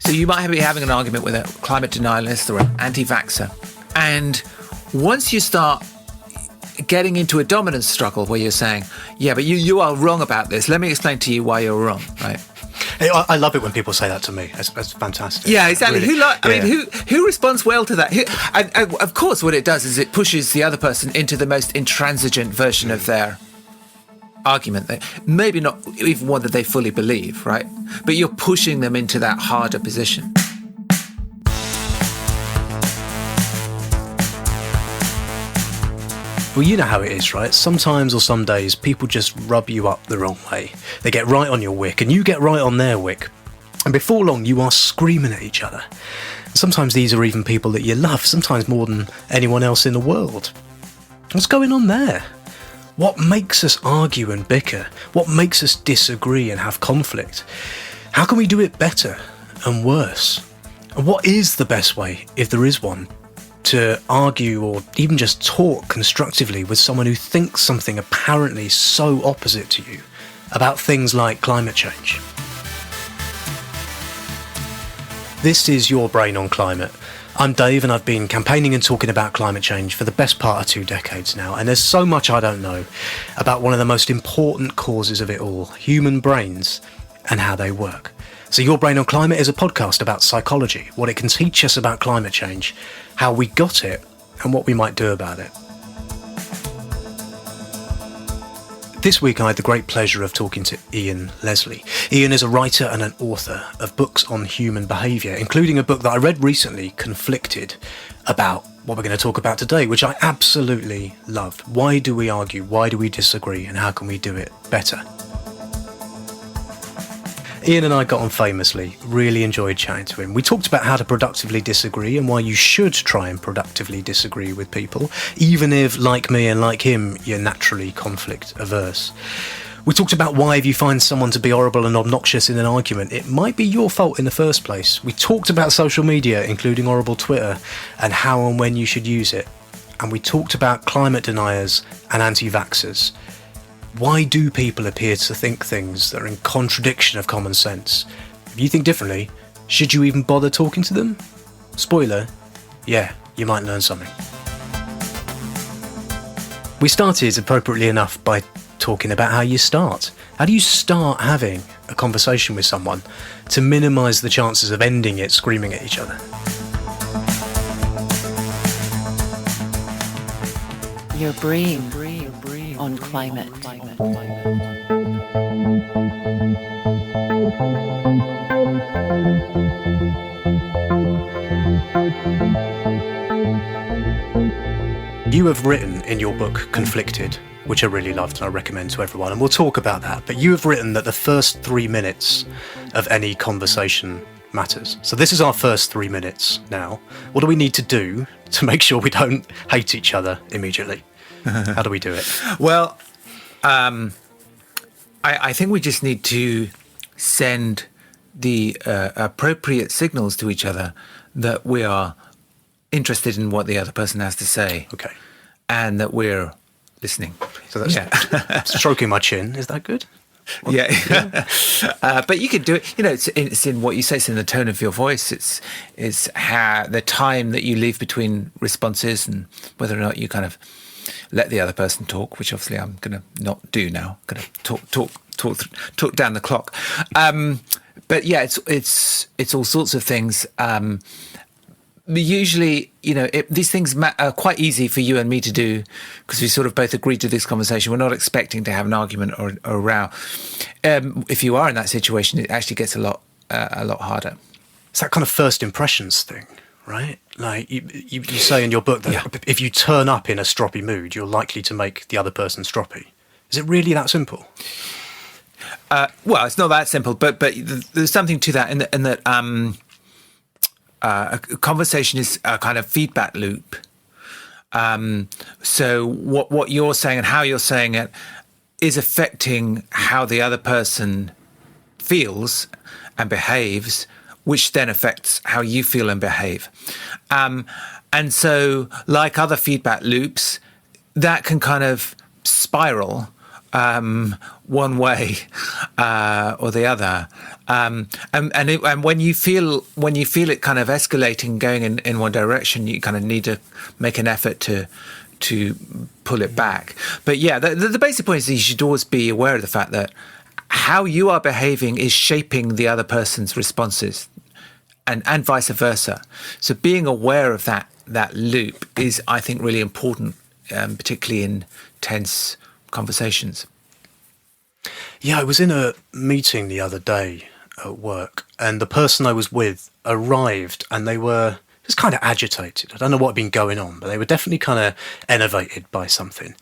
So you might be having an argument with a climate denialist or an anti-vaxxer. And once you start getting into a dominance struggle where you're saying, yeah, but you are wrong about this. Let me explain to you why you're wrong, right? I love it when people say that to me. That's fantastic. Yeah, exactly. Really. Who responds well to that? And of course, what it does is it pushes the other person into the most intransigent version of their argument. Maybe not even one that they fully believe, right? But you're pushing them into that harder position. Well, you know how it is, right? Sometimes or some days, people just rub you up the wrong way. They get right on your wick, and you get right on their wick. And before long, you are screaming at each other. Sometimes these are even people that you love, sometimes more than anyone else in the world. What's going on there? What makes us argue and bicker? What makes us disagree and have conflict? How can we do it better and worse? And what is the best way, if there is one, to argue or even just talk constructively with someone who thinks something apparently so opposite to you about things like climate change? This is Your Brain on Climate. I'm Dave, and I've been campaigning and talking about climate change for the best part of 2 decades now, and there's so much I don't know about one of the most important causes of it all, human brains and how they work. So Your Brain on Climate is a podcast about psychology, what it can teach us about climate change, how we got it, and what we might do about it. This week I had the great pleasure of talking to Ian Leslie. Ian is a writer and an author of books on human behaviour, including a book that I read recently, Conflicted, about what we're going to talk about today, which I absolutely loved. Why do we argue? Why do we disagree? And how can we do it better? Ian and I got on famously, really enjoyed chatting to him. We talked about how to productively disagree and why you should try and productively disagree with people, even if, like me and like him, you're naturally conflict averse. We talked about why if you find someone to be horrible and obnoxious in an argument, it might be your fault in the first place. We talked about social media, including horrible Twitter, and how and when you should use it. And we talked about climate deniers and anti-vaxxers. Why do people appear to think things that are in contradiction of common sense? If you think differently, should you even bother talking to them? Spoiler, yeah, you might learn something. We started, appropriately enough, by talking about how you start. How do you start having a conversation with someone to minimise the chances of ending it screaming at each other? Your brain on climate. You have written in your book Conflicted, which I really loved and I recommend to everyone, and we'll talk about that, but you have written that the first 3 minutes of any conversation matters. So this is our first 3 minutes now. What do we need to do to make sure we don't hate each other immediately? How do we do it? Well, I think we just need to send the appropriate signals to each other that we are interested in what the other person has to say. Okay. And that we're listening. So that's stroking my chin. Is that good? Yeah. But you could do it, it's in what you say, it's in the tone of your voice. It's how the time that you leave between responses and whether or not you kind of let the other person talk, which obviously I'm going to not do now. I'm going to talk down the clock. But yeah, it's all sorts of things. Usually, these things are quite easy for you and me to do because we sort of both agreed to this conversation. We're not expecting to have an argument or a row. If you are in that situation, it actually gets a lot harder. It's that kind of first impressions thing, right? Like you say in your book that if you turn up in a stroppy mood, you're likely to make the other person stroppy. Is it really that simple? Well, it's not that simple, but there's something to that in that a conversation is a kind of feedback loop. So what you're saying and how you're saying it is affecting how the other person feels and behaves, which then affects how you feel and behave. And so, like other feedback loops, that can kind of spiral one way or the other, and when you feel it kind of escalating, going in one direction, you kind of need to make an effort to pull it back. But yeah, the basic point is you should always be aware of the fact that how you are behaving is shaping the other person's responses, and vice versa. So being aware of that loop is, I think, really important, particularly in tense conversations. Yeah, I was in a meeting the other day at work, and the person I was with arrived, and they were just kind of agitated. I don't know what had been going on, but they were definitely kind of enervated by something.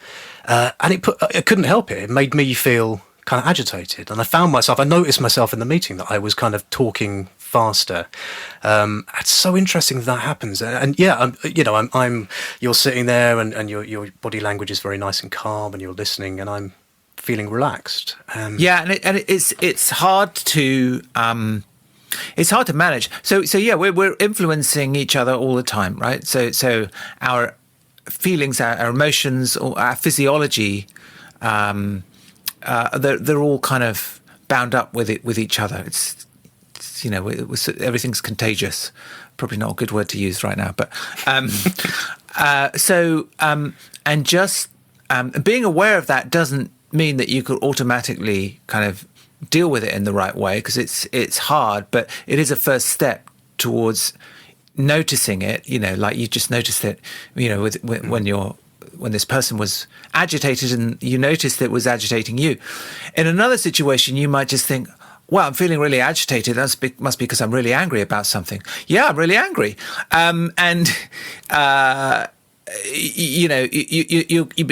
And I couldn't help it. It made me feel kind of agitated. And I noticed myself in the meeting that I was kind of talking faster. It's so interesting that happens. And yeah, you're sitting there and your body language is very nice and calm, and you're listening, and I'm feeling relaxed. Yeah, and it's hard to manage. So yeah, we're influencing each other all the time, right? So our feelings, our emotions, or our physiology, they're all kind of bound up with each other. It's everything's contagious. Probably not a good word to use right now, but being aware of that doesn't mean that you could automatically kind of deal with it in the right way, because it's hard, but it is a first step towards noticing it. Like you just noticed it, when this person was agitated, and you noticed it was agitating you. In another situation, you might just think, well, I'm feeling really agitated. Must be because I'm really angry about something. Yeah, I'm really angry.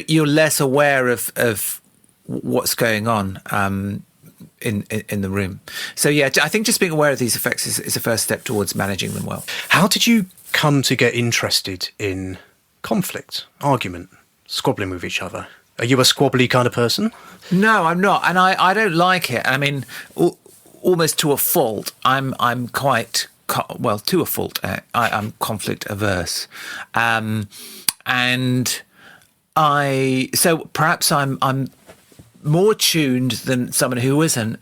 You're less aware of what's going on in the room. So yeah, I think just being aware of these effects is a first step towards managing them well. How did you come to get interested in conflict, argument, squabbling with each other? Are you a squabbly kind of person? No, I'm not, and I don't like it. I mean, almost to a fault. I'm quite to a fault. I'm conflict averse, and so perhaps I'm more tuned than someone who isn't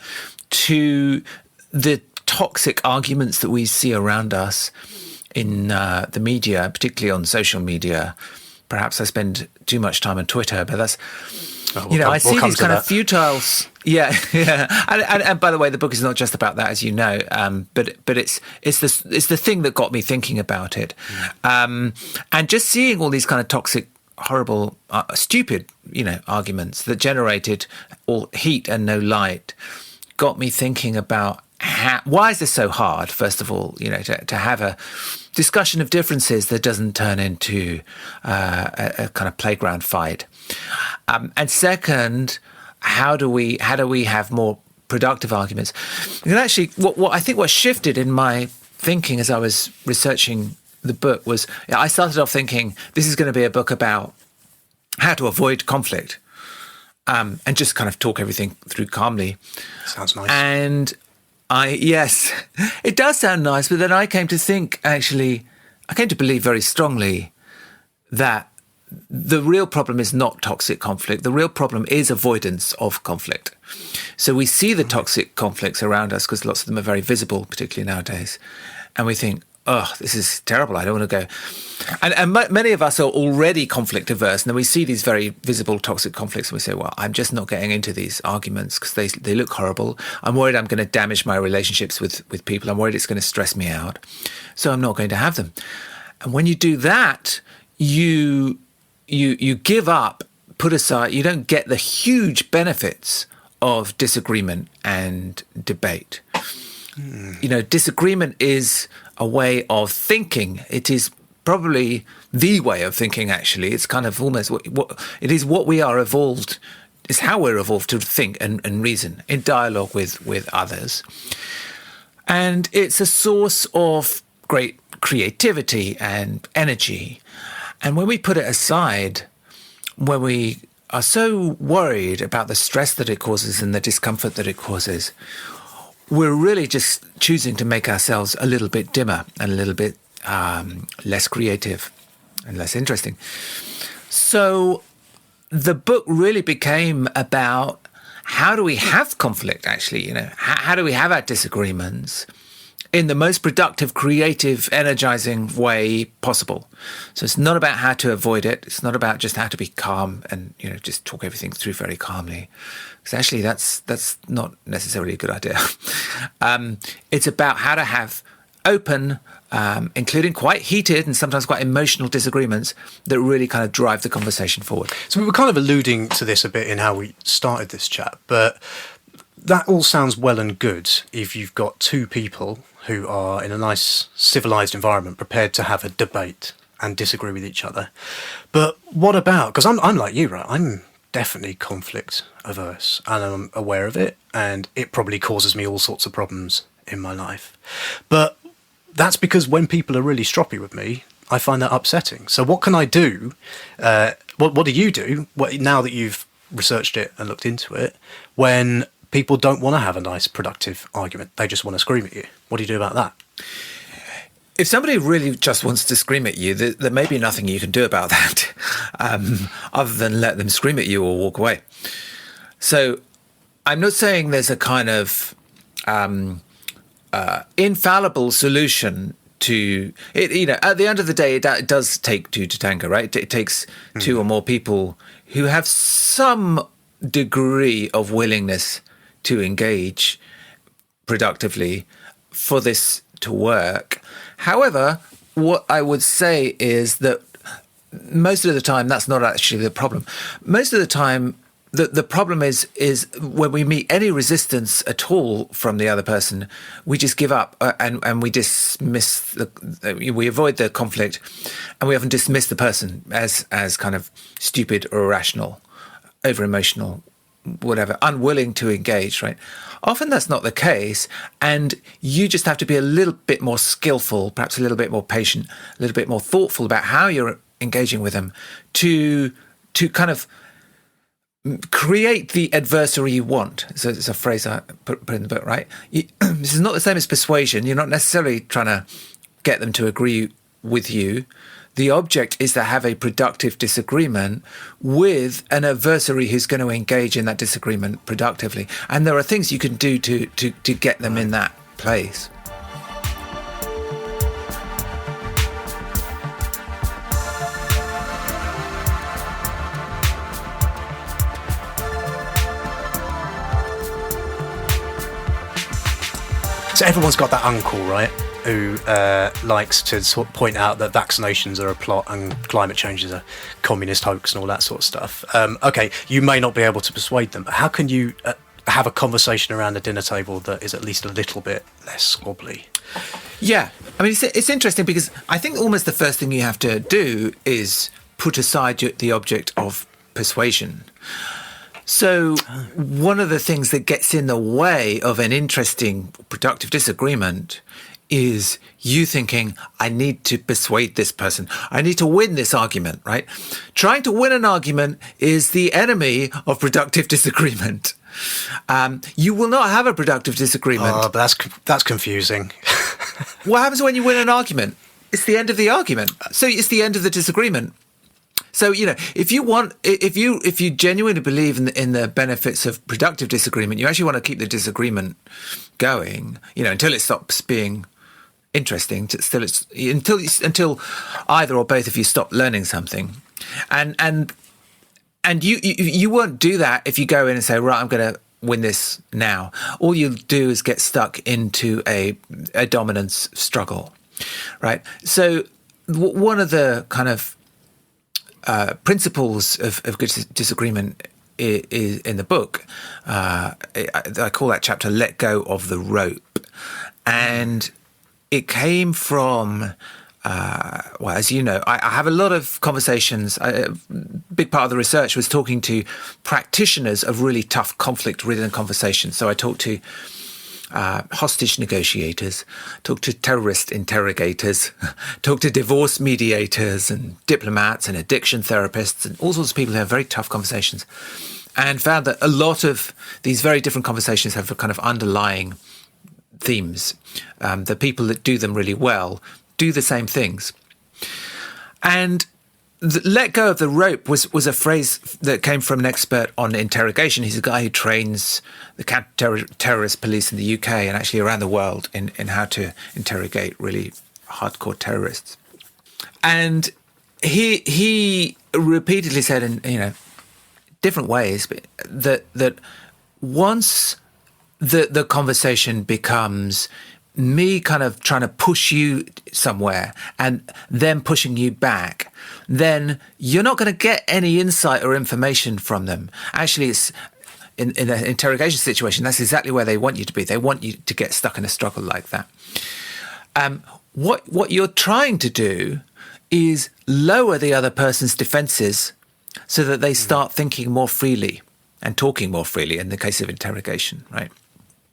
to the toxic arguments that we see around us in the media, particularly on social media. Perhaps I spend too much time on Twitter, but that's, I see these kind of futile. Yeah. And by the way, the book is not just about that, as you know, but it's the thing that got me thinking about it, and just seeing all these kind of toxic, horrible, stupid, arguments that generated all heat and no light, got me thinking about why is this so hard? First of all, to have a discussion of differences that doesn't turn into a kind of playground fight, and second, how do we have more productive arguments? And actually, what shifted in my thinking as I was researching the book was, I started off thinking this is going to be a book about how to avoid conflict, and just kind of talk everything through calmly. Sounds nice. And yes, it does sound nice, but then I came to believe very strongly that the real problem is not toxic conflict. The real problem is avoidance of conflict. So we see the toxic conflicts around us because lots of them are very visible, particularly nowadays. And we think, oh, this is terrible. I don't want to go. And many of us are already conflict averse. And then we see these very visible toxic conflicts and we say, well, I'm just not getting into these arguments because they look horrible. I'm worried I'm going to damage my relationships with people. I'm worried it's going to stress me out. So I'm not going to have them. And when you do that, you give up, put aside, you don't get the huge benefits of disagreement and debate. Disagreement is a way of thinking. It is probably the way of thinking, actually. It's kind of almost what we are evolved, it's how we're evolved to think and reason in dialogue with others. And it's a source of great creativity and energy. And when we put it aside, when we are so worried about the stress that it causes and the discomfort that it causes, we're really just choosing to make ourselves a little bit dimmer and a little bit less creative and less interesting. So, the book really became about how do we have conflict, actually, how do we have our disagreements in the most productive, creative, energizing way possible. So it's not about how to avoid it. It's not about just how to be calm and, just talk everything through very calmly. Because actually that's not necessarily a good idea. It's about how to have open, including quite heated and sometimes quite emotional disagreements that really kind of drive the conversation forward. So we were kind of alluding to this a bit in how we started this chat, but that all sounds well and good if you've got two people who are in a nice civilized environment prepared to have a debate and disagree with each other. But what about, because I'm like you, right? I'm definitely conflict averse and I'm aware of it, and it probably causes me all sorts of problems in my life. But that's because when people are really stroppy with me, I find that upsetting. So what can I do? What do you do now that you've researched it and looked into it, when people don't want to have a nice, productive argument? They just want to scream at you. What do you do about that? If somebody really just wants to scream at you, there may be nothing you can do about that other than let them scream at you or walk away. So I'm not saying there's a kind of infallible solution to it. At the end of the day, it does take two to tango, right? It takes two or more people who have some degree of willingness to engage productively for this to work. However, what I would say is that most of the time, that's not actually the problem. Most of the time, the problem is when we meet any resistance at all from the other person, we just give up and we dismiss we avoid the conflict, and we often dismiss the person as kind of stupid or irrational, over emotional, whatever, unwilling to engage, right? Often that's not the case, and you just have to be a little bit more skillful, perhaps a little bit more patient, a little bit more thoughtful about how you're engaging with them to kind of create the adversary you want. So it's a phrase I put in the book, right? This is not the same as persuasion. You're not necessarily trying to get them to agree with you. The object is to have a productive disagreement with an adversary who's going to engage in that disagreement productively. And there are things you can do to get them in that place. So everyone's got that uncle, right, who likes to sort of point out that vaccinations are a plot and climate change is a communist hoax and all that sort of stuff. Okay, you may not be able to persuade them, but how can you have a conversation around the dinner table that is at least a little bit less squabbly? Yeah, I mean, it's interesting because I think almost the first thing you have to do is put aside the object of persuasion. So one of the things that gets in the way of an interesting, productive disagreement is you thinking, I need to persuade this person. I need to win this argument, right? Trying to win an argument is the enemy of productive disagreement. You will not have a productive disagreement. Oh, but that's confusing. What happens when you win an argument? It's the end of the argument. So it's the end of the disagreement. So, if you genuinely believe in the benefits of productive disagreement, you actually want to keep the disagreement going, until it stops being interesting, until either or both of you stop learning something. And you won't do that if you go in and say, right, I'm going to win this now. All you'll do is get stuck into a dominance struggle, right? So one of the kind of principles of good disagreement is in the book. I call that chapter "Let Go of the Rope," and it came from. Well, as you know, I have a lot of conversations. A big part of the research was talking to practitioners of really tough conflict-ridden conversations. So I talked to hostage negotiators, talk to terrorist interrogators, talk to divorce mediators and diplomats and addiction therapists and all sorts of people who have very tough conversations, and found that a lot of these very different conversations have a kind of underlying themes. The people that do them really well do the same things. And let go of the rope was a phrase that came from an expert on interrogation. He's a guy who trains the counter-terrorist police in the UK and actually around the world in how to interrogate really hardcore terrorists. And he repeatedly said in different ways, but that once the conversation becomes me kind of trying to push you somewhere and then pushing you back, then you're not going to get any insight or information from them. Actually, it's in an interrogation situation, that's exactly where they want you to be. They want you to get stuck in a struggle like that. What you're trying to do is lower the other person's defenses so that they start thinking more freely and talking more freely in the case of interrogation, right?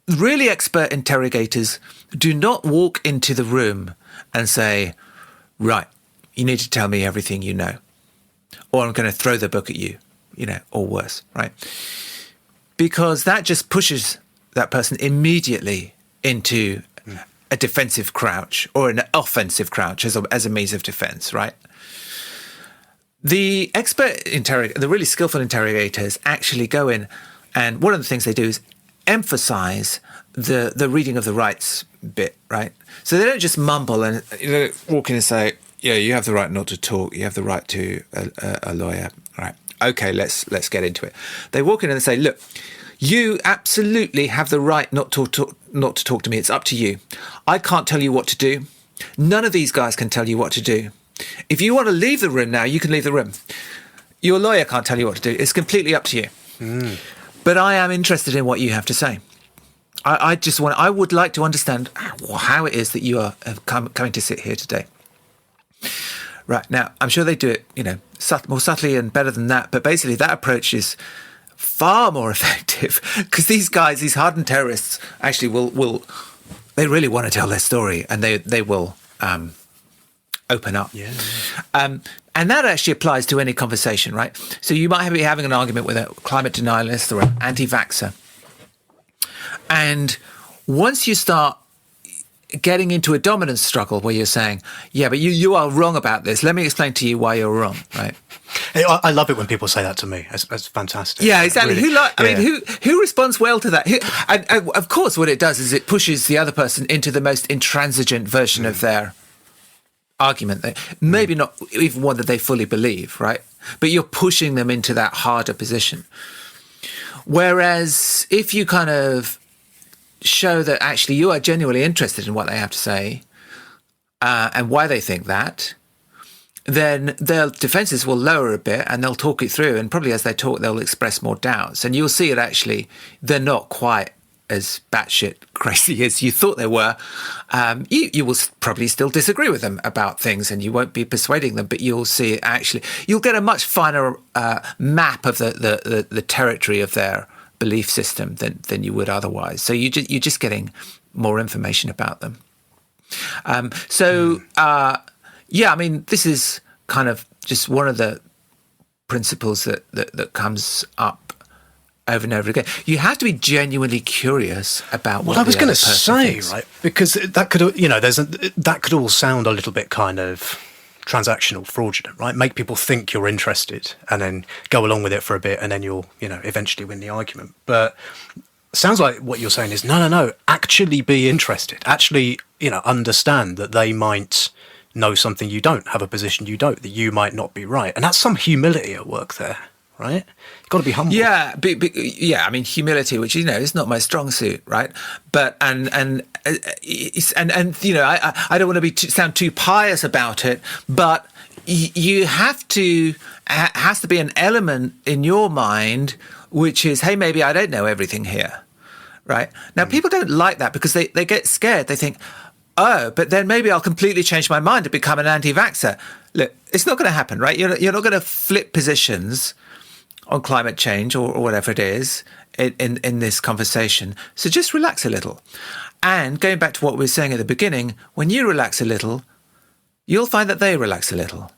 Really expert interrogators do not walk into the room and say, right, you need to tell me everything you know, or I'm going to throw the book at you, or worse, right? Because that just pushes that person immediately into a defensive crouch or an offensive crouch as a means of defense, right? The the really skillful interrogators actually go in, and one of the things they do is emphasize the reading of the rights bit, right? So they don't just mumble and walk in and say, yeah, you have the right not to talk, you have the right to a lawyer, right? Okay, let's get into it. They walk in and they say, look, you absolutely have the right not to talk to me. It's up to you. I can't tell you what to do. None of these guys can tell you what to do. If you want to leave the room now, you can leave the room. Your lawyer can't tell you what to do. It's completely up to you. But I am interested in what you have to say. I would like to understand how it is that you are coming to sit here today. Right, now, I'm sure they do it, more subtly and better than that. But basically, that approach is far more effective because these guys, these hardened terrorists, actually will they really want to tell their story and they will open up. Yeah. And that actually applies to any conversation, right? So you might be having an argument with a climate denialist or an anti-vaxxer. And once you start getting into a dominance struggle where you're saying, yeah, but you are wrong about this. Let me explain to you why you're wrong, right? I love it when people say that to me. That's fantastic. Yeah, exactly. Really. Who responds well to that? And of course, what it does is it pushes the other person into the most intransigent version of their argument. Maybe not even one that they fully believe, right? But you're pushing them into that harder position. Whereas if you kind of show that actually you are genuinely interested in what they have to say and why they think that, then their defenses will lower a bit and they'll talk it through. And probably as they talk, they'll express more doubts. And you'll see it actually, they're not quite as batshit crazy as you thought they were. You will probably still disagree with them about things and you won't be persuading them, but you'll see it actually, you'll get a much finer map of the territory of their belief system than you would otherwise. So you're just getting more information about them. Yeah, I mean, this is kind of just one of the principles that comes up over and over again. You have to be genuinely curious about what I was going to say, thinks. right? Because that could, that could all sound a little bit kind of transactional, fraudulent, right? Make people think you're interested and then go along with it for a bit and then you'll, eventually win the argument. But sounds like what you're saying is, no, actually be interested. Actually, understand that they might know something you don't, have a position you don't, that you might not be right. And that's some humility at work there, right? You've got to be humble. Yeah, I mean, humility, which, is not my strong suit, right? But, I don't want to sound too pious about it, but you have to, has to be an element in your mind, which is, hey, maybe I don't know everything here, right? Now, people don't like that because they get scared. They think, oh, but then maybe I'll completely change my mind and become an anti-vaxxer. Look, it's not going to happen, right? You're not going to flip positions on climate change or whatever it is in this conversation. So just relax a little. And going back to what we were saying at the beginning, when you relax a little, you'll find that they relax a little.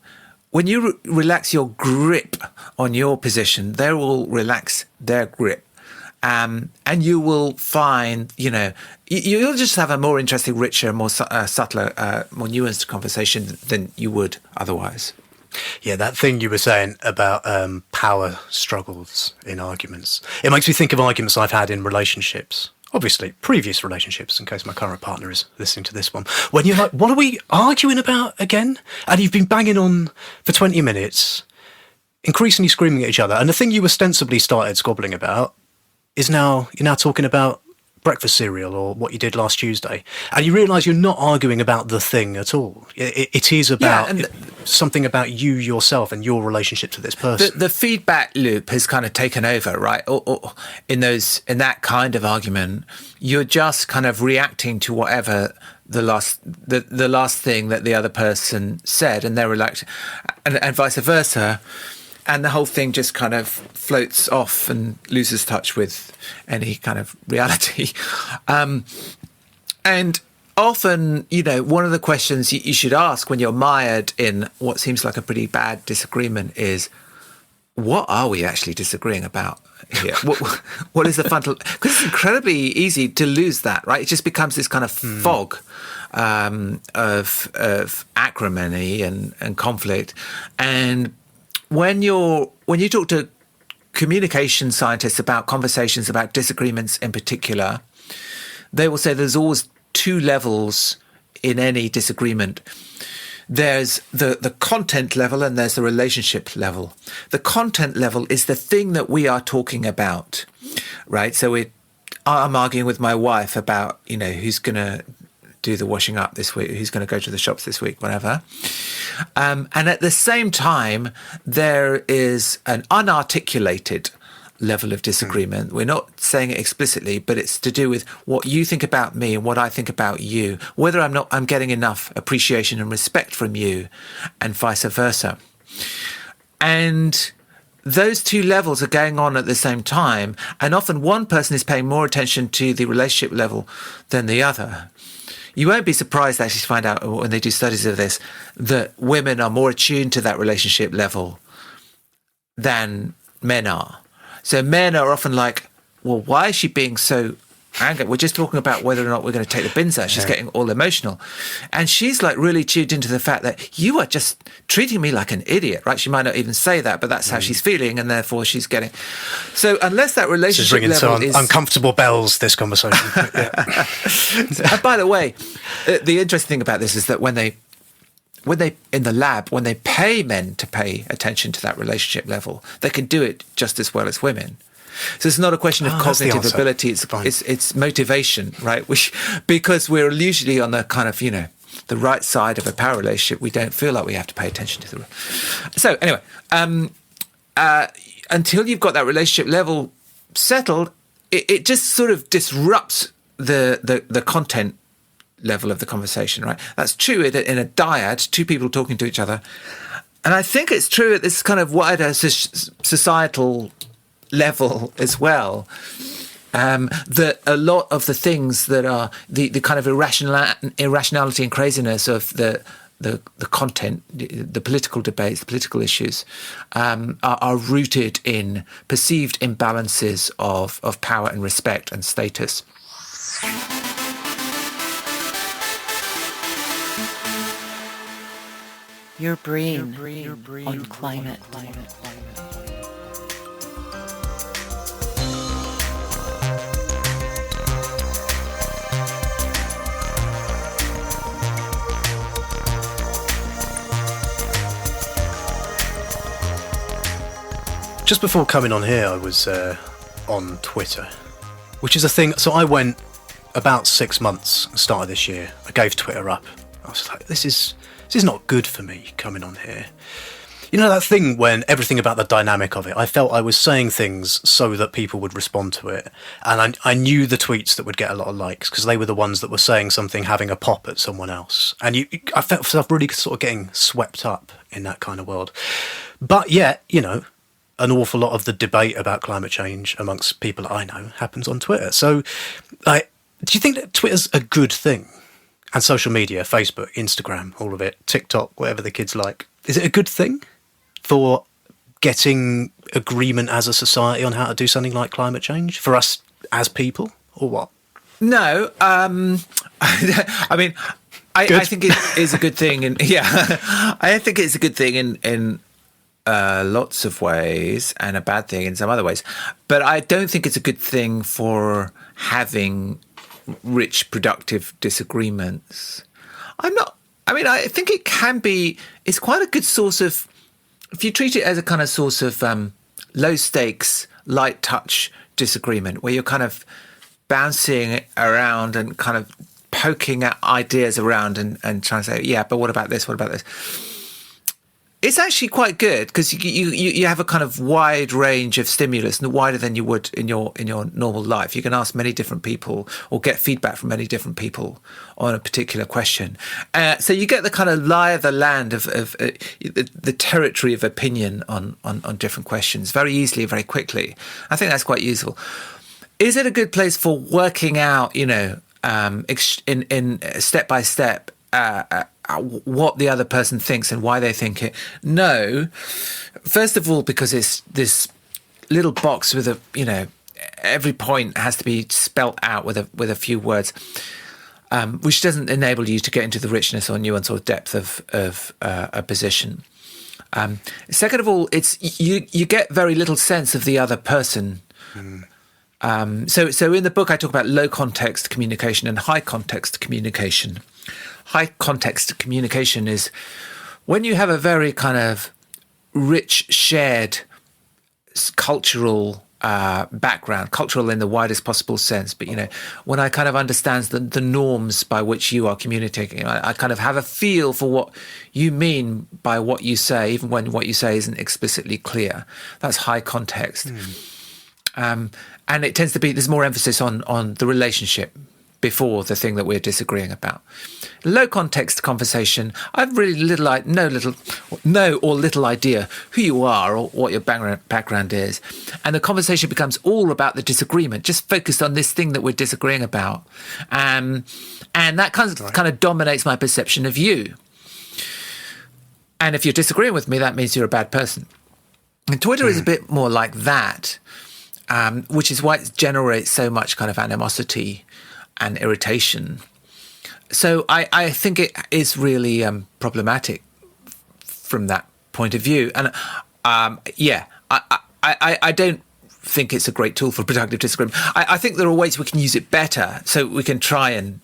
When you relax your grip on your position, they will relax their grip. And you will find, you'll just have a more interesting, richer, more subtler, more nuanced conversation than you would otherwise. Yeah, that thing you were saying about power struggles in arguments. It makes me think of arguments I've had in relationships. Obviously, previous relationships, in case my current partner is listening to this one. When you're like, what are we arguing about again? And you've been banging on for 20 minutes, increasingly screaming at each other. And the thing you ostensibly started squabbling about is you're now talking about breakfast cereal or what you did last Tuesday. And you realise you're not arguing about the thing at all. It is about something about you yourself and your relationship to this person. The feedback loop has kind of taken over, right? Or in that kind of argument, you're just kind of reacting to whatever the last thing that the other person said, and they're reacting, and vice versa. And the whole thing just kind of floats off and loses touch with any kind of reality. And often, one of the questions you should ask when you're mired in what seems like a pretty bad disagreement is, what are we actually disagreeing about here? What is the fundamental? Because it's incredibly easy to lose that, right? It just becomes this kind of fog of acrimony and conflict. And when you talk to communication scientists about conversations, about disagreements in particular, they will say there's always two levels in any disagreement. There's the content level and there's the relationship level. The content level is the thing that we are talking about, right? So I'm arguing with my wife about, who's going to do the washing up this week, who's going to go to the shops this week, whatever. And at the same time, there is an unarticulated level of disagreement. We're not saying it explicitly, but it's to do with what you think about me and what I think about you, whether I'm getting enough appreciation and respect from you, and vice versa. And those two levels are going on at the same time, and often one person is paying more attention to the relationship level than the other. You won't be surprised actually to find out when they do studies of this that women are more attuned to that relationship level than men are. So men are often like, well, why is she being so angry? We're just talking about whether or not we're going to take the bins out. She's getting all emotional. And she's like really tuned into the fact that you are just treating me like an idiot, right? She might not even say that, but that's how she's feeling. And therefore she's getting... So unless that relationship level is... uncomfortable bells, this conversation. And by the way, the interesting thing about this is that when they in the lab, when they pay men to pay attention to that relationship level, they can do it just as well as women. So it's not a question of cognitive ability; it's motivation, right? Because we're usually on the kind of the right side of a power relationship, we don't feel like we have to pay attention to the. So anyway, until you've got that relationship level settled, it just sort of disrupts the content level of the conversation, right? That's true in a dyad, two people talking to each other. And I think it's true at this kind of wider societal level as well, that a lot of the things that are the kind of irrationality and craziness of the content, the political debates, the political issues, are rooted in perceived imbalances of power and respect and status. Your brain on climate. Just before coming on here, I was on Twitter, which is a thing. So I went about 6 months, started this year. I gave Twitter up. I was like, this is not good for me coming on here. You know that thing when everything about the dynamic of it, I felt I was saying things so that people would respond to it. And I knew the tweets that would get a lot of likes because they were the ones that were saying something, having a pop at someone else. And I felt myself really sort of getting swept up in that kind of world. But yet, an awful lot of the debate about climate change amongst people that I know happens on Twitter. So do you think that Twitter's a good thing? And social media, Facebook, Instagram, all of it, TikTok, whatever the kids like. Is it a good thing for getting agreement as a society on how to do something like climate change for us as people, or what? No. I mean, I think it is a good thing, and I think it's a good thing in lots of ways, and a bad thing in some other ways. But I don't think it's a good thing for having rich, productive disagreements. I think it can be. It's quite a good source of, if you treat it as a kind of source of low stakes, light touch disagreement, where you're kind of bouncing around and kind of poking at ideas around and trying to say, yeah, but what about this? What about this? It's actually quite good because you have a kind of wide range of stimulus, wider than you would in your normal life. You can ask many different people or get feedback from many different people on a particular question. So you get the kind of lie of the land of the territory of opinion on different questions very easily, very quickly. I think that's quite useful. Is it a good place for working out, in step by step, what the other person thinks and why they think it? No. First of all, because it's this little box with every point has to be spelt out with a few words, which doesn't enable you to get into the richness or nuance or depth of a position. Second of all, it's you get very little sense of the other person. So in the book, I talk about low context communication and high context communication. High context communication is when you have a very kind of rich shared cultural background, cultural in the widest possible sense. But, when I kind of understand the norms by which you are communicating, I kind of have a feel for what you mean by what you say, even when what you say isn't explicitly clear. That's high context. And it tends to be, there's more emphasis on the relationship before the thing that we're disagreeing about. Low context conversation, I've really little idea who you are or what your background is. And the conversation becomes all about the disagreement, just focused on this thing that we're disagreeing about. And that kind of dominates my perception of you. And if you're disagreeing with me, that means you're a bad person. And Twitter is a bit more like that, which is why it generates so much kind of animosity and irritation. So I think it is really problematic from that point of view. And I don't think it's a great tool for productive disagreement. I think there are ways we can use it better, so we can try and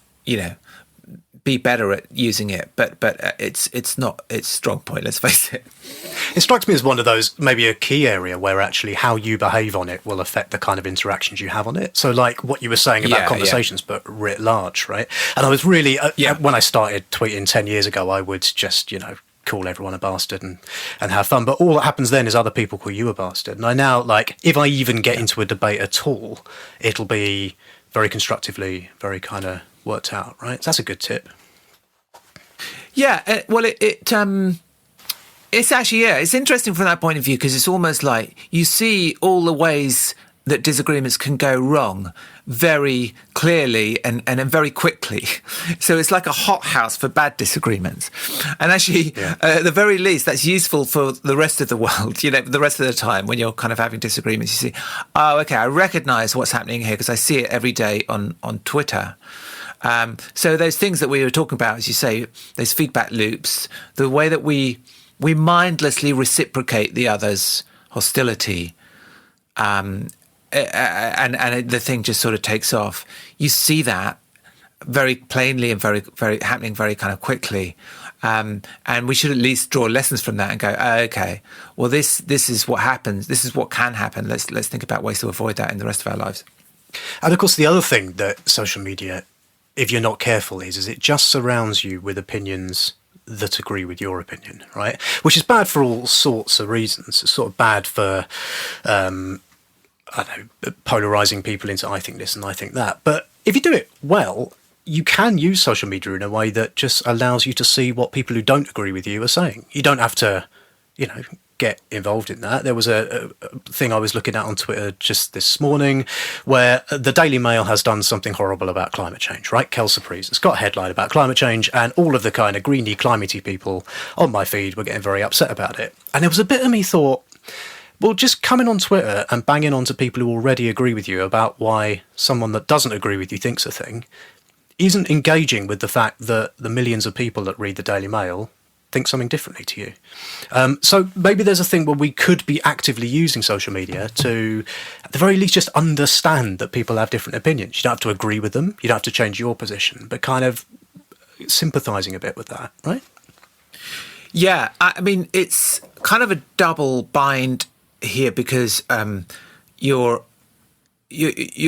be better at using it. But it's not its strong point. Let's face it. It strikes me as one of those, maybe a key area where actually how you behave on it will affect the kind of interactions you have on it. So like what you were saying about conversations, but writ large, right? And I was really, when I started tweeting 10 years ago, I would just, call everyone a bastard and have fun. But all that happens then is other people call you a bastard. And I now, if I even get into a debate at all, it'll be very constructively, very kind of worked out, right? So that's a good tip. Yeah, well, it's actually, it's interesting from that point of view, because it's almost like you see all the ways that disagreements can go wrong very clearly and very quickly. So it's like a hothouse for bad disagreements. And actually, at the very least, that's useful for the rest of the world, the rest of the time when you're kind of having disagreements. You see, oh, okay, I recognise what's happening here because I see it every day on Twitter. So those things that we were talking about, as you say, those feedback loops, the way that we mindlessly reciprocate the other's hostility, and the thing just sort of takes off. You see that very plainly and very, very happening very kind of quickly. And we should at least draw lessons from that and go, okay, well, this is what happens. This is what can happen. Let's think about ways to avoid that in the rest of our lives. And of course, the other thing that social media, if you're not careful, is it just surrounds you with opinions that agree with your opinion, right? Which is bad for all sorts of reasons. It's sort of bad for, polarizing people into I think this and I think that. But if you do it well, you can use social media in a way that just allows you to see what people who don't agree with you are saying. You don't have to, get involved in that. There was a thing I was looking at on Twitter just this morning where the Daily Mail has done something horrible about climate change, right? Kel Surprise. It's got a headline about climate change, and all of the kind of greeny, climatey people on my feed were getting very upset about it. And there was a bit of me thought, well, just coming on Twitter and banging on to people who already agree with you about why someone that doesn't agree with you thinks a thing isn't engaging with the fact that the millions of people that read the Daily Mail think something differently to you. So maybe there's a thing where we could be actively using social media to, at the very least, just understand that people have different opinions. You don't have to agree with them. You don't have to change your position, but kind of sympathising a bit with that, right? Yeah, I mean, it's kind of a double bind here because you're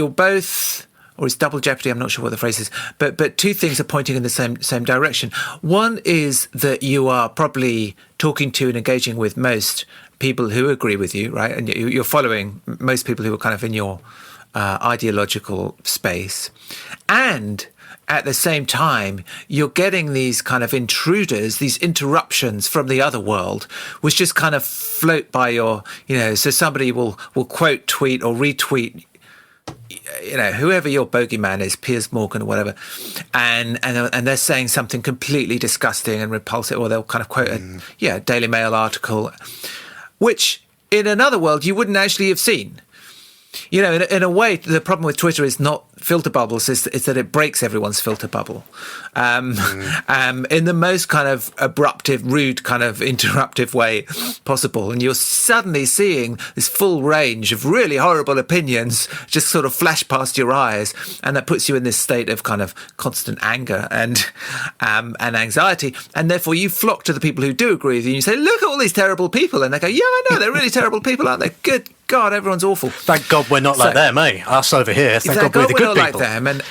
both, or it's double jeopardy, I'm not sure what the phrase is, but two things are pointing in the same direction. One is that you are probably talking to and engaging with most people who agree with you, right? And you're following most people who are kind of in your ideological space. And at the same time, you're getting these kind of intruders, these interruptions from the other world, which just kind of float by your, so somebody will quote tweet or retweet, whoever your bogeyman is, Piers Morgan or whatever, and they're saying something completely disgusting and repulsive, or they'll kind of quote a Daily Mail article, which in another world you wouldn't actually have seen. In a way, the problem with Twitter is not filter bubbles, is that it breaks everyone's filter bubble in the most kind of abruptive, rude, kind of interruptive way possible. And you're suddenly seeing this full range of really horrible opinions just sort of flash past your eyes. And that puts you in this state of kind of constant anger and anxiety. And therefore, you flock to the people who do agree with you. And you say, look at all these terrible people. And they go, yeah, I know, they're really terrible people, aren't they? Good God, everyone's awful. Thank God we're not like them, eh? Us over here. Thank God we're the good not people. Like them, and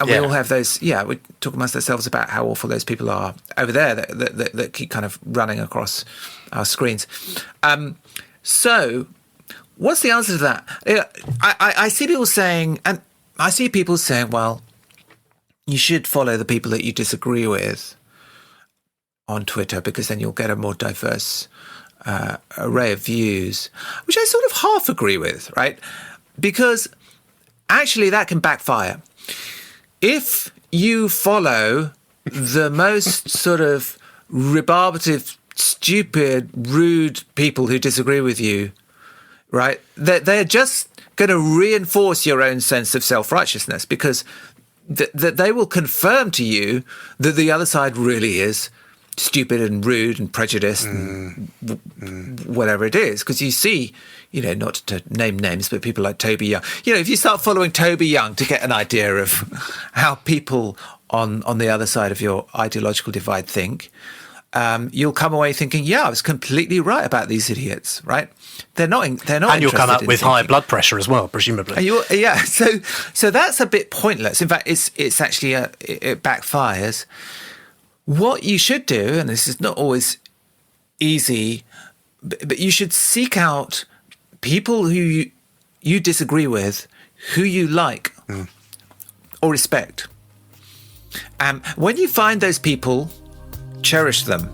we all have those. Yeah, we talk amongst ourselves about how awful those people are over there that keep kind of running across our screens. So, what's the answer to that? I see people saying, well, you should follow the people that you disagree with on Twitter because then you'll get a more diverse array of views, which I sort of half agree with, right? Because actually that can backfire. If you follow the most sort of rebarbative, stupid, rude people who disagree with you, right, they're just going to reinforce your own sense of self-righteousness because they will confirm to you that the other side really is stupid and rude and prejudiced and whatever it is, because you see, not to name names, but people like Toby Young. If you start following Toby Young to get an idea of how people on the other side of your ideological divide think, you'll come away thinking, yeah, I was completely right about these idiots, right? They're not. And you'll come up with high blood pressure as well, presumably. So that's a bit pointless. In fact, it's actually it backfires. What you should do, and this is not always easy, but you should seek out people who you disagree with, who you like or respect. When you find those people, cherish them.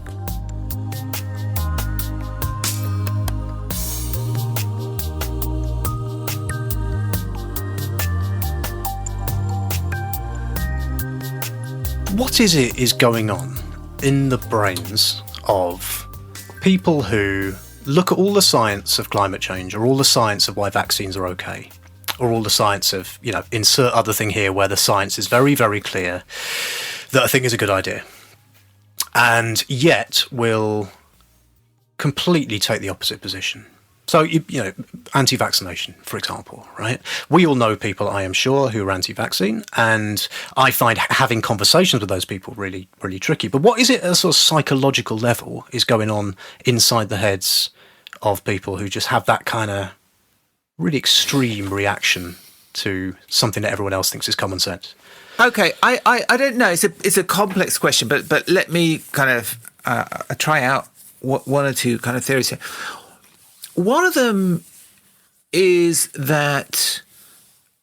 What is going on in the brains of people who look at all the science of climate change, or all the science of why vaccines are okay, or all the science of, insert other thing here where the science is very, very clear that a thing is a good idea, and yet will completely take the opposite position? So, anti-vaccination, for example, right? We all know people, I am sure, who are anti-vaccine, and I find having conversations with those people really, really tricky. But what is it at a sort of psychological level is going on inside the heads of people who just have that kind of really extreme reaction to something that everyone else thinks is common sense? Okay, I don't know. It's a complex question, but let me kind of try out one or two kind of theories here. One of them is that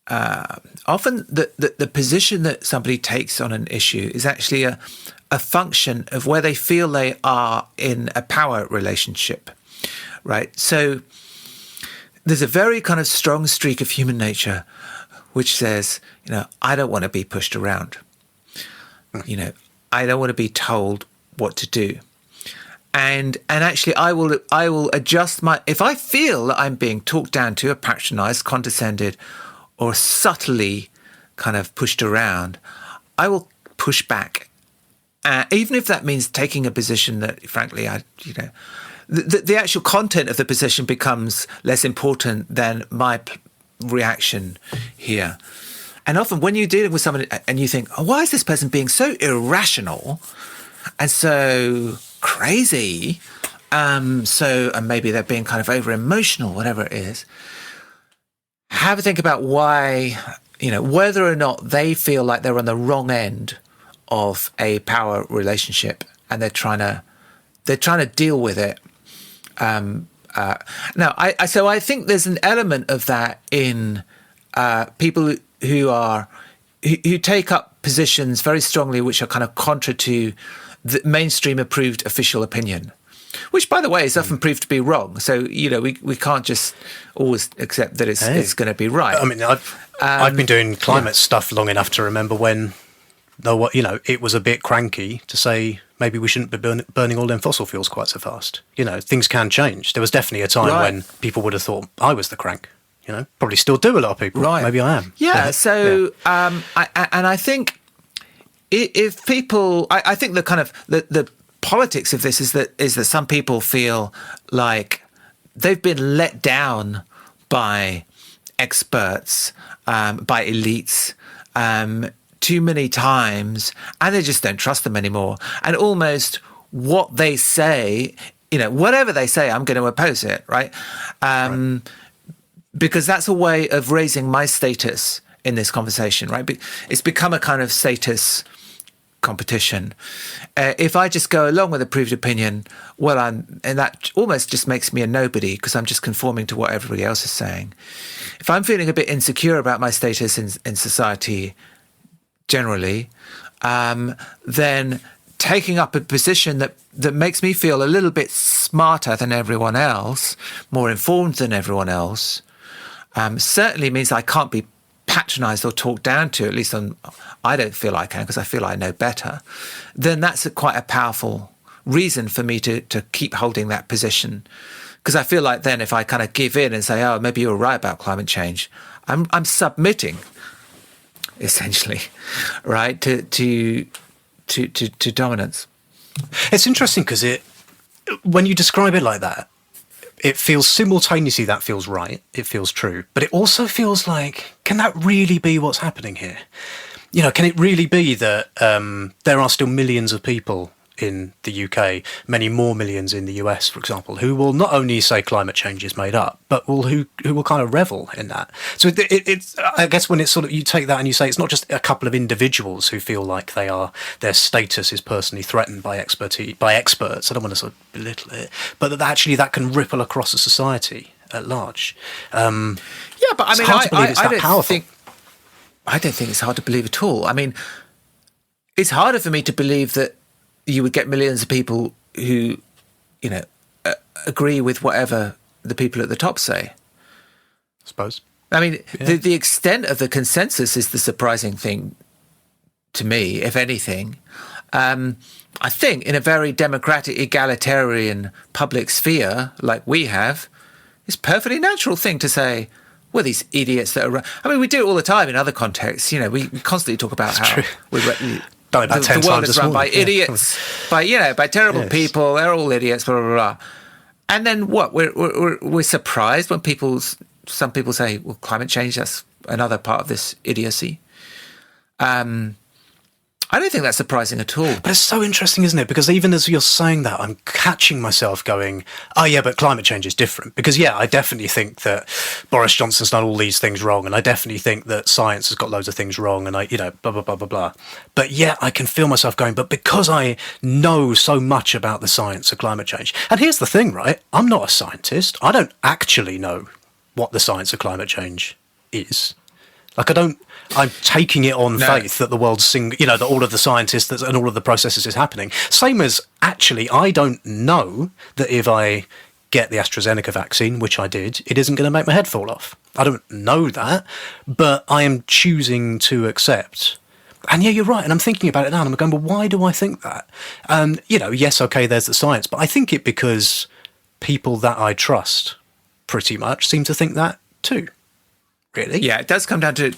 often the position that somebody takes on an issue is actually a function of where they feel they are in a power relationship, right? So there's a very kind of strong streak of human nature which says, I don't want to be pushed around. I don't want to be told what to do. And actually, I will adjust if I feel that I'm being talked down to, or patronised, condescended, or subtly kind of pushed around, push back, even if that means taking a position that, frankly, the actual content of the position becomes less important than my reaction here. And often when you're dealing with someone and you think, oh, why is this person being so irrational and so crazy? And maybe they're being kind of over emotional, whatever it is. Have a think about why, whether or not they feel like they're on the wrong end of a power relationship and they're trying to deal with it. So I think there's an element of that in people who take up positions very strongly, which are kind of contra to the mainstream approved official opinion, which, by the way, is often proved to be wrong. So, we can't just always accept that it's going to be right. I mean, I've been doing climate stuff long enough to remember when, it was a bit cranky to say maybe we shouldn't be burning all them fossil fuels quite so fast. Things can change. There was definitely a time when people would have thought I was the crank. Probably still do a lot of people. Right. Maybe I am. Yeah. I think if people, I think the kind of the politics of this is that some people feel like they've been let down by experts, by elites, too many times, and they just don't trust them anymore. And almost what they say, whatever they say, I'm going to oppose it, right? Because that's a way of raising my status in this conversation, right? It's become a kind of status competition. If I just go along with approved opinion, and that almost just makes me a nobody because I'm just conforming to what everybody else is saying. If I'm feeling a bit insecure about my status in society generally, then taking up a position that makes me feel a little bit smarter than everyone else, more informed than everyone else, certainly means I can't be patronized or talked down to, at least I don't feel I can because I feel I know better, then that's quite a powerful reason for me to keep holding that position. Because I feel like then if I kind of give in and say, oh, maybe you're right about climate change, I'm submitting, essentially, right, to dominance. It's interesting because when you describe it like that, it feels simultaneously that feels right, it feels true, but it also feels like, can that really be what's happening here? Can it really be that there are still millions of people in the UK, many more millions in the US, for example, who will not only say climate change is made up, but who will kind of revel in that. So it's I guess when it's sort of, you take that and you say it's not just a couple of individuals who feel like their status is personally threatened by experts. I don't want to sort of belittle it, but that actually that can ripple across a society at large. But I mean, I don't think it's hard to believe at all. I mean, it's harder for me to believe that you would get millions of people who, agree with whatever the people at the top say. I suppose. I mean, the extent of the consensus is the surprising thing to me, if anything. I think in a very democratic, egalitarian public sphere like we have, it's a perfectly natural thing to say, well, these idiots that are... I mean, we do it all the time in other contexts. We constantly talk about how the world is run by idiots, by terrible people. They're all idiots, blah, blah, blah. And then what? We're surprised when some people say, well, climate change, that's another part of this idiocy. I don't think that's surprising at all. But it's so interesting, isn't it? Because even as you're saying that, I'm catching myself going, oh, yeah, but climate change is different. Because, I definitely think that Boris Johnson's done all these things wrong. And I definitely think that science has got loads of things wrong. And blah, blah, blah, blah, blah. But I can feel myself going, but because I know so much about the science of climate change. And here's the thing, right? I'm not a scientist. I don't actually know what the science of climate change is. I'm taking it on faith that the world's that all of the scientists and all of the processes is happening. Same as actually, I don't know that if I get the AstraZeneca vaccine, which I did, it isn't going to make my head fall off. I don't know that, but I am choosing to accept. And you're right. And I'm thinking about it now and I'm going, well, why do I think that? Yes, okay, there's the science, but I think it because people that I trust pretty much seem to think that too. Really? Yeah, it does come down to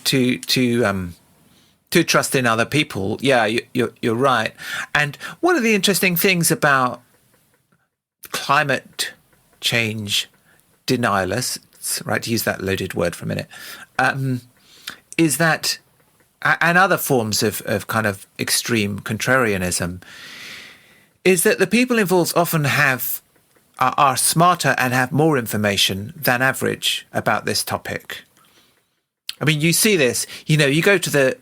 to trust in other people. Yeah, you're right. And one of the interesting things about climate change denialists, right, to use that loaded word for a minute, is that, and other forms of kind of extreme contrarianism, is that the people involved often are smarter and have more information than average about this topic. I mean, you see this, you go to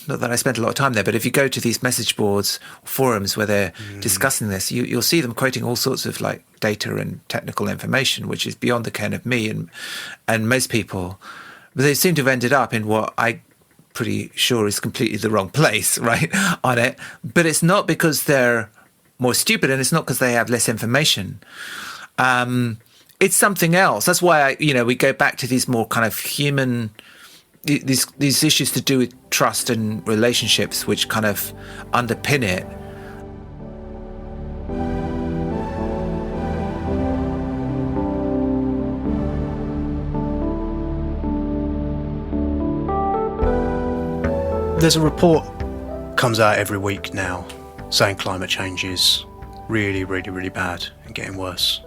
not that I spent a lot of time there, but if you go to these message boards, forums where they're discussing this, you'll see them quoting all sorts of like data and technical information, which is beyond the ken of me and most people. But they seem to have ended up in what I'm pretty sure is completely the wrong place, right, on it. But it's not because they're more stupid, and it's not because they have less information. It's something else. That's why we go back to these more kind of human, these issues to do with trust and relationships, which kind of underpin it. There's a report comes out every week now saying climate change is really, really, really bad and getting worse.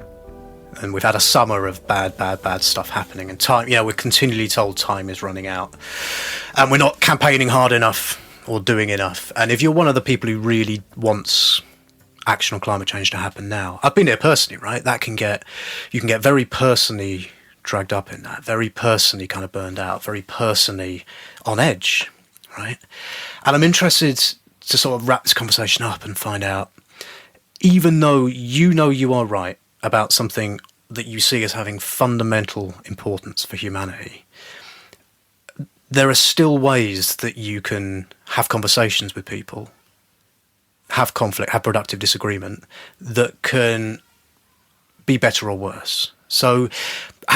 And we've had a summer of bad stuff happening, and time, we're continually told time is running out, and we're not campaigning hard enough or doing enough. And if you're one of the people who really wants action on climate change to happen now, I've been there personally, right? You can get very personally dragged up in that, very personally kind of burned out, very personally on edge, right? And I'm interested to sort of wrap this conversation up and find out, even though you are right about something that you see as having fundamental importance for humanity, there are still ways that you can have conversations with people, have conflict, have productive disagreement that can be better or worse. So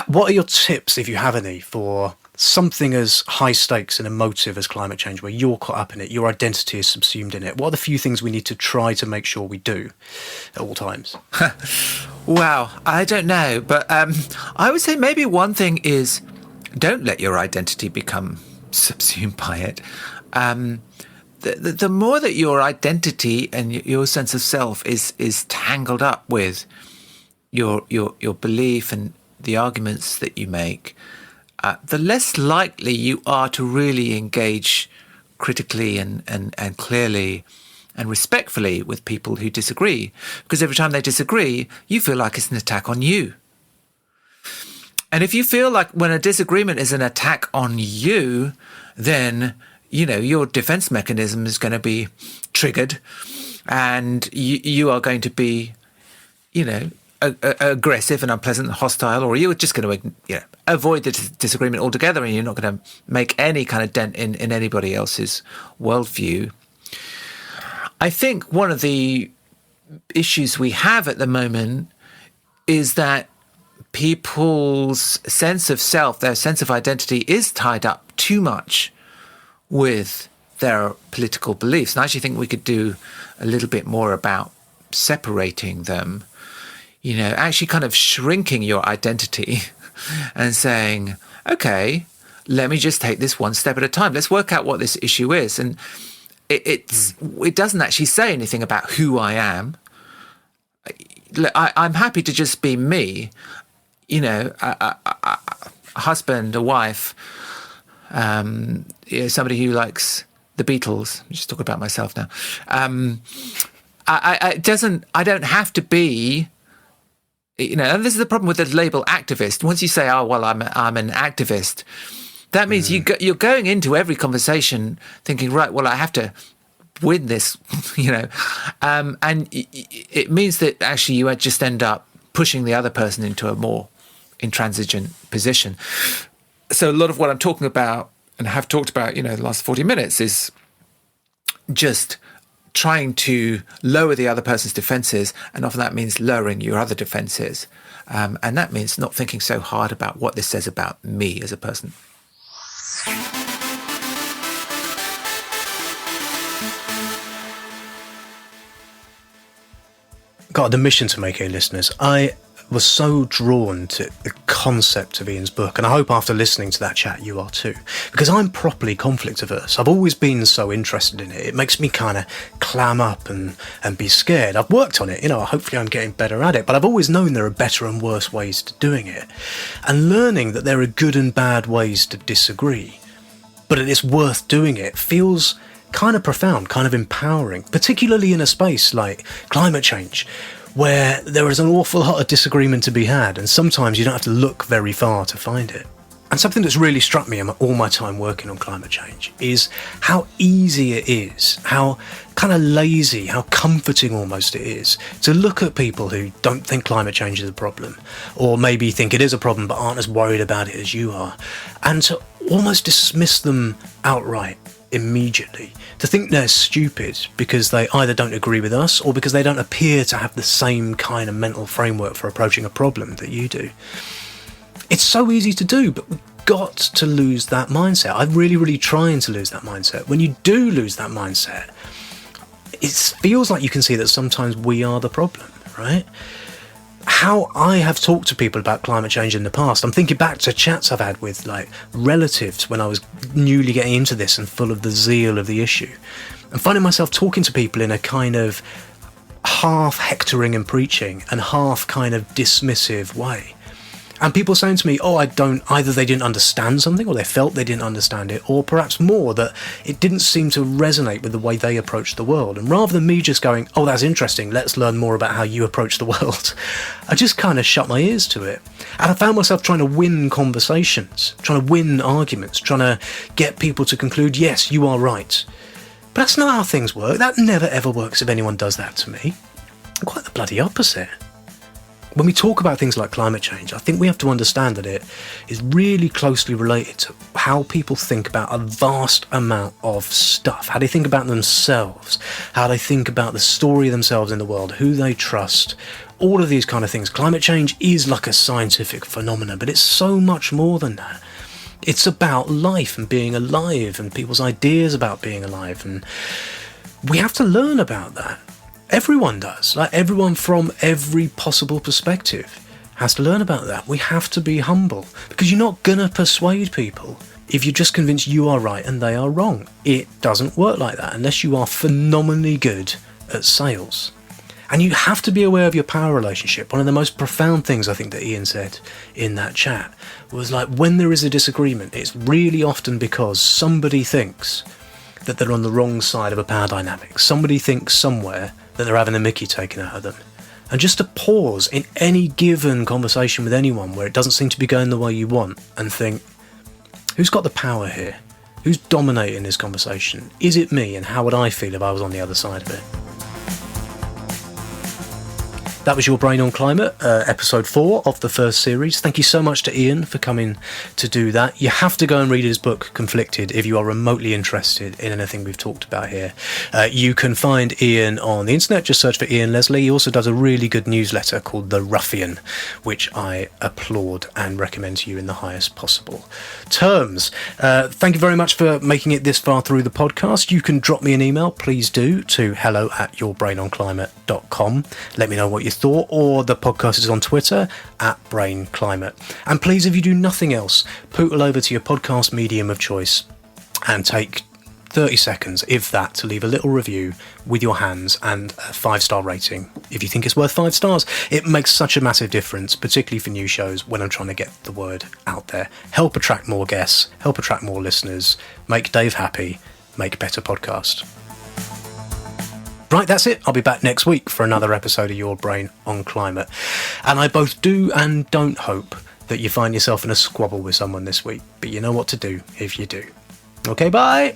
what are your tips, if you have any, for something as high stakes and emotive as climate change, where you're caught up in it, your identity is subsumed in it? What are the few things we need to try to make sure we do at all times? Wow, I don't know, but I would say maybe one thing is don't let your identity become subsumed by it. The more that your identity and your sense of self is tangled up with your belief and the arguments that you make, the less likely you are to really engage critically and clearly and respectfully with people who disagree. Because every time they disagree, you feel like it's an attack on you. And if you feel like when a disagreement is an attack on you, then, your defense mechanism is going to be triggered, and you are going to be, aggressive and unpleasant and hostile, or you're just going to avoid the disagreement altogether, and you're not going to make any kind of dent in anybody else's worldview. I think one of the issues we have at the moment is that people's sense of self, their sense of identity, is tied up too much with their political beliefs. And I actually think we could do a little bit more about separating them, actually kind of shrinking your identity and saying, okay, let me just take this one step at a time. Let's work out what this issue is. And it doesn't actually say anything about who I am. I'm happy to just be me, a husband, a wife, somebody who likes the Beatles. I'm just talking about myself now. I don't have to be, and this is the problem with the label activist. Once you say, oh, well, I'm an activist, that means you're going into every conversation thinking, right, well, I have to win this, and it means that actually you just end up pushing the other person into a more intransigent position. So a lot of what I'm talking about and have talked about, the last 40 minutes is just trying to lower the other person's defenses, and often that means lowering your other defenses. And that means not thinking so hard about what this says about me as a person. Got a mission to make here, listeners. I was so drawn to the concept of Ian's book, and I hope after listening to that chat you are too, because I'm properly conflict averse. I've always been so interested in it. It makes me kind of clam up and be scared. I've worked on it, hopefully I'm getting better at it, but I've always known there are better and worse ways to doing it. And learning that there are good and bad ways to disagree, but it's worth doing it, feels kind of profound, kind of empowering, particularly in a space like climate change, where there is an awful lot of disagreement to be had, and sometimes you don't have to look very far to find it. And something that's really struck me in all my time working on climate change is how easy it is, how kind of lazy, how comforting almost it is to look at people who don't think climate change is a problem, or maybe think it is a problem but aren't as worried about it as you are, and to almost dismiss them outright immediately, to think they're stupid because they either don't agree with us or because they don't appear to have the same kind of mental framework for approaching a problem that you do. It's so easy to do, but we've got to lose that mindset. I'm really trying to lose that mindset. When you do lose that mindset, it feels like you can see that sometimes we are the problem, right? How I have talked to people about climate change in the past, I'm thinking back to chats I've had with relatives when I was newly getting into this and full of the zeal of the issue, and finding myself talking to people in a kind of half hectoring and preaching and half kind of dismissive way. And people saying to me, either they didn't understand something, or they felt they didn't understand it, or perhaps more, that it didn't seem to resonate with the way they approached the world. And rather than me just going, oh, that's interesting, let's learn more about how you approach the world, I just kind of shut my ears to it. And I found myself trying to win conversations, trying to win arguments, trying to get people to conclude, yes, you are right. But that's not how things work. That never ever works if anyone does that to me. Quite the bloody opposite. When we talk about things like climate change, I think we have to understand that it is really closely related to how people think about a vast amount of stuff, how they think about themselves, how they think about the story of themselves in the world, who they trust, all of these kind of things. Climate change is like a scientific phenomenon, but it's so much more than that. It's about life and being alive and people's ideas about being alive, and we have to learn about that. Everyone does. Everyone from every possible perspective has to learn about that. We have to be humble, because you're not going to persuade people if you're just convinced you are right and they are wrong. It doesn't work like that unless you are phenomenally good at sales. And you have to be aware of your power relationship. One of the most profound things I think that Ian said in that chat was when there is a disagreement, it's really often because somebody thinks that they're on the wrong side of a power dynamic. Somebody thinks somewhere that they're having the mickey taken out of them. And just to pause in any given conversation with anyone where it doesn't seem to be going the way you want and think, who's got the power here? Who's dominating this conversation? Is it me? And how would I feel if I was on the other side of it? That was Your Brain on Climate, episode 4 of the first series. Thank you so much to Ian for coming to do that. You have to go and read his book, Conflicted, if you are remotely interested in anything we've talked about here. You can find Ian on the internet, just search for Ian Leslie. He also does a really good newsletter called The Ruffian, which I applaud and recommend to you in the highest possible terms. Thank you very much for making it this far through the podcast. You can drop me an email, please do, to hello@yourbrainonclimate.com. Let me know what you thought, or the podcast is on Twitter @BrainClimate. And please, if you do nothing else, pootle over to your podcast medium of choice and take 30 seconds, if that, to leave a little review with your hands and a 5-star rating. If you think it's worth 5 stars, it makes such a massive difference, particularly for new shows when I'm trying to get the word out there. Help attract more guests, help attract more listeners, make Dave happy, make better podcast. Right, that's it. I'll be back next week for another episode of Your Brain on Climate. And I both do and don't hope that you find yourself in a squabble with someone this week, but you know what to do if you do. Okay, bye!